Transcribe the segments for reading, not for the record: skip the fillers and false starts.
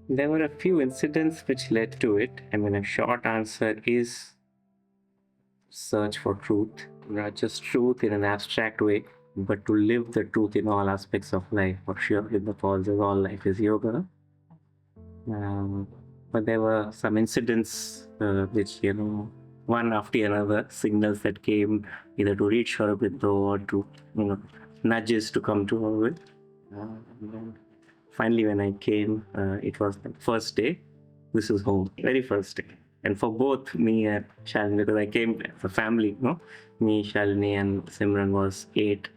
There were a few incidents which led to it. I mean, a short answer is search for truth, not just truth in an abstract way, but to live the truth in all aspects of life. For sure, in the pauses, all life is yoga. Um, but there were some incidents which, one after another, signals that came either to reach Aurobindo or to, nudges to come to Aurobindo. And then finally, when I came, it was the first day. This is home, very first day. And for both me and Shalini, because I came as a family, me, Shalini, and Simran was 8,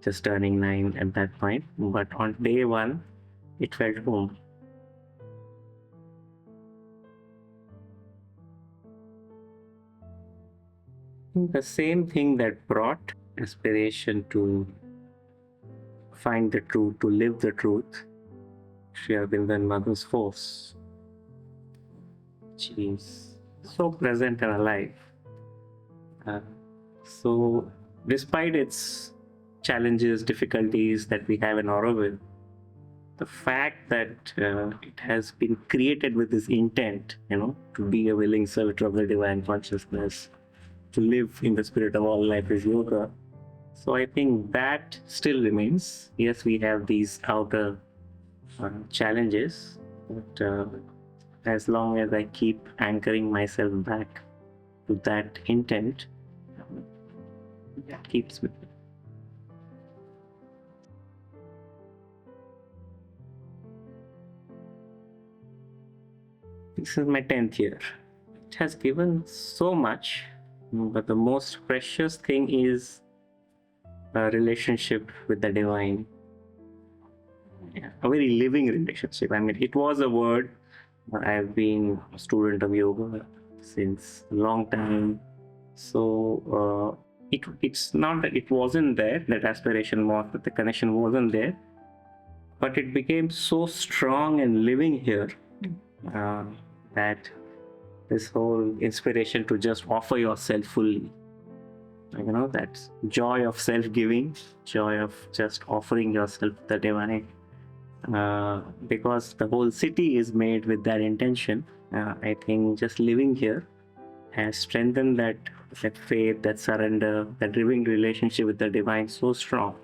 just turning 9 at that point. But on day one, it felt home. The same thing that brought aspiration to find the truth, to live the truth, Sri Aurobindo and Mother's force. She is so present and alive. So, despite its challenges, difficulties that we have in Auroville, the fact that it has been created with this intent, to be a willing servitor of the divine consciousness, to live in the spirit of all life is yoga. So I think that still remains. Yes, we have these outer challenges, but as long as I keep anchoring myself back to that intent, it keeps me. This is my 10th year. It has given so much, but the most precious thing is a relationship with the divine. Yeah, a very living relationship. I mean, it was a word. I've been a student of yoga since a long time. So it's not that it wasn't there, that aspiration was, that the connection wasn't there, but it became so strong and living here that this whole inspiration to just offer yourself fully, that joy of self-giving, joy of just offering yourself the divine, because the whole city is made with that intention. I think just living here has strengthened that faith, that surrender, that living relationship with the divine so strong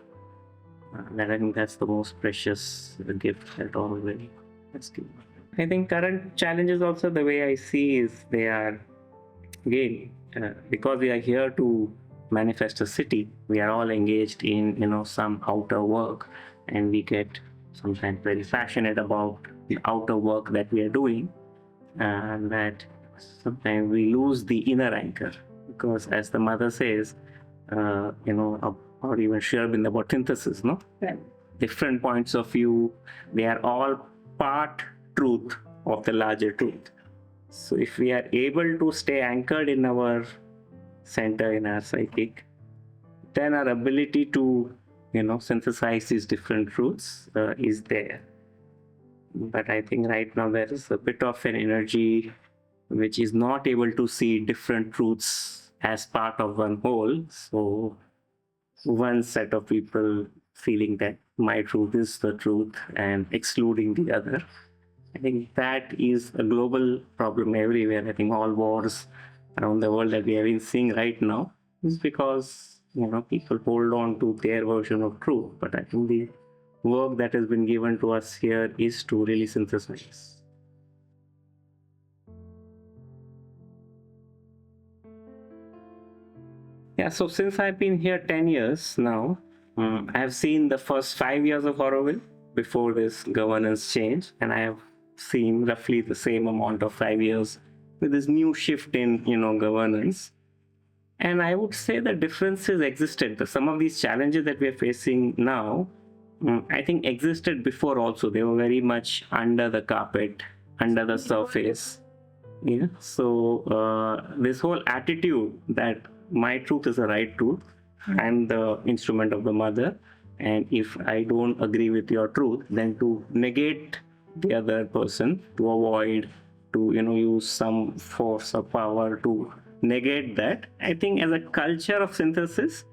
that I think that's the most precious gift that all really has given. I think current challenges also, the way I see is they are, again, because we are here to manifest a city, we are all engaged in some outer work, and we get sometimes very passionate about the outer work that we are doing, and that sometimes we lose the inner anchor, because as the mother says, or even Sri Aurobindo about synthesis, no? Yeah. Different points of view, they are all part truth of the larger truth. So if we are able to stay anchored in our center, in our psychic, then our ability to, synthesize these different truths is there. But I think right now there is a bit of an energy which is not able to see different truths as part of one whole. So one set of people feeling that my truth is the truth and excluding the other. I think that is a global problem everywhere. I think all wars around the world that we have been seeing right now is because people hold on to their version of truth. But I think the work that has been given to us here is to really synthesize. Yeah, so since I've been here 10 years now, I have seen the first 5 years of Auroville before this governance change, and I have seen roughly the same amount of 5 years with this new shift in governance. And I would say the differences existed. Some of these challenges that we are facing now, I think existed before also. They were very much under the carpet, under the surface. Yeah. So this whole attitude that my truth is the right truth, I'm the instrument of the mother, and if I don't agree with your truth, then to negate the other person, to avoid, to use some force or power to negate that. I think as a culture of synthesis,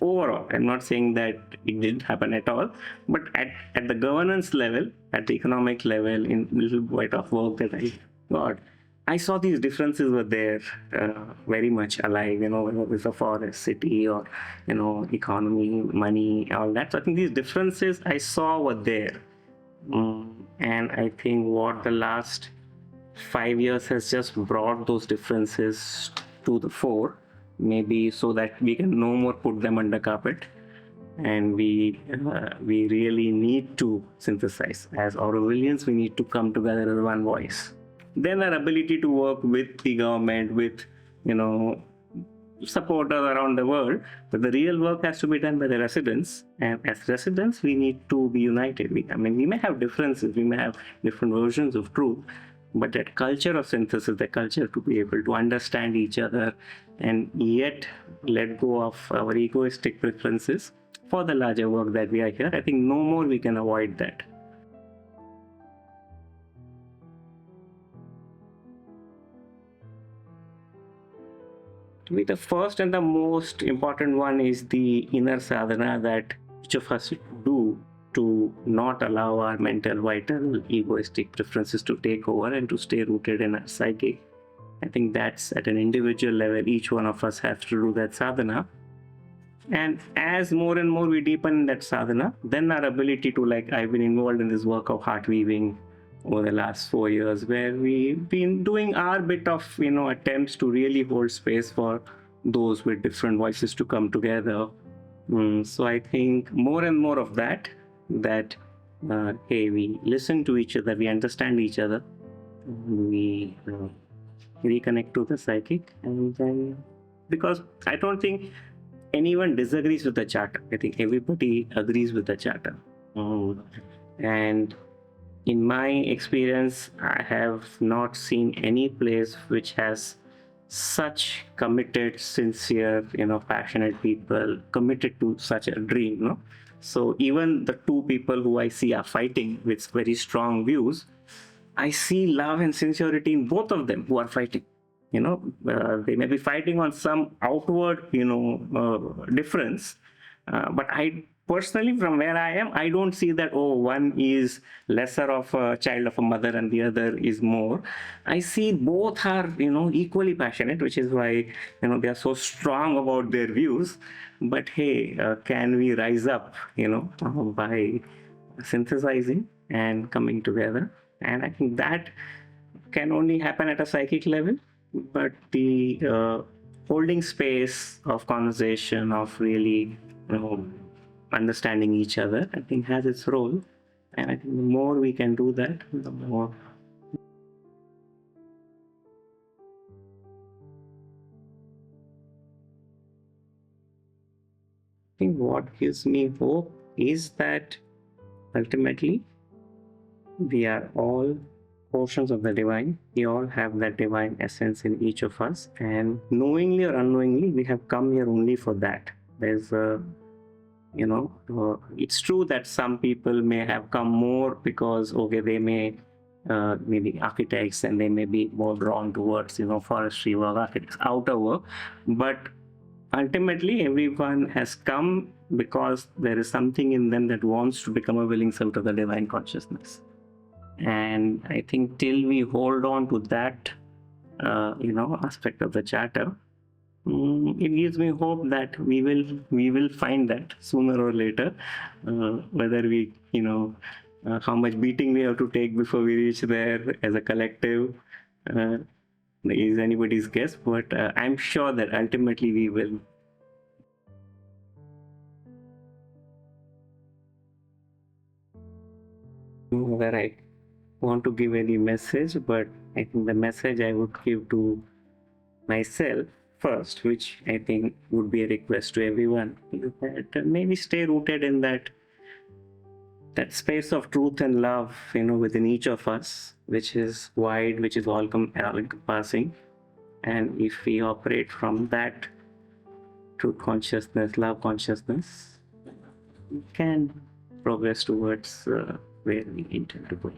overall, I'm not saying that it didn't happen at all, but at the governance level, at the economic level, in little bit of work that I got, I saw these differences were there, very much alive, whether it's a forest, city, or, economy, money, all that. So I think these differences I saw were there. And I think what the last 5 years has just brought those differences to the fore, maybe so that we can no more put them under carpet. And we really need to synthesize. As Aurovillians, we need to come together as one voice. Then our ability to work with the government, with supporters around the world, but the real work has to be done by the residents. And as residents, we need to be united. We may have differences, we may have different versions of truth, but that culture of synthesis, the culture to be able to understand each other and yet let go of our egoistic preferences for the larger work that we are here, I think no more we can avoid that. To me, the first and the most important one is the inner sadhana that each of us do to not allow our mental, vital, egoistic preferences to take over and to stay rooted in our psyche. I think that's at an individual level, each one of us has to do that sadhana. And as more and more we deepen that sadhana, then our ability to, like, I've been involved in this work of heart weaving over the last 4 years, where we've been doing our bit of, attempts to really hold space for those with different voices to come together. So I think more and more of that, hey, we listen to each other, we understand each other, we reconnect to the psychic, and then, because I don't think anyone disagrees with the charter. I think everybody agrees with the charter. And in my experience, I have not seen any place which has such committed, sincere, passionate people committed to such a dream. So even the two people who I see are fighting with very strong views, I see love and sincerity in both of them who are fighting. They may be fighting on some outward, difference, but I personally, from where I am, I don't see that, one is lesser of a child of a mother and the other is more. I see both are, equally passionate, which is why, they are so strong about their views. But hey, can we rise up, by synthesizing and coming together? And I think that can only happen at a psychic level, but the holding space of conversation, of really, understanding each other, I think has its role. And I think the more we can do that, the more. I think what gives me hope is that ultimately we are all portions of the divine. We all have that divine essence in each of us, and knowingly or unknowingly, we have come here only for that. There's a it's true that some people may have come more because, they may maybe architects, and they may be more drawn towards, forestry work, architects, outer work. But ultimately, everyone has come because there is something in them that wants to become a willing servant of the divine consciousness. And I think till we hold on to that, aspect of the charter, it gives me hope that we will find that sooner or later. Whether we, how much beating we have to take before we reach there as a collective is anybody's guess. But I'm sure that ultimately we will. Where I want to give any message, but I think the message I would give to myself first, which I think would be a request to everyone, is that maybe stay rooted in that space of truth and love, within each of us, which is wide, which is all encompassing. And if we operate from that truth consciousness, love consciousness, we can progress towards where we intend to go.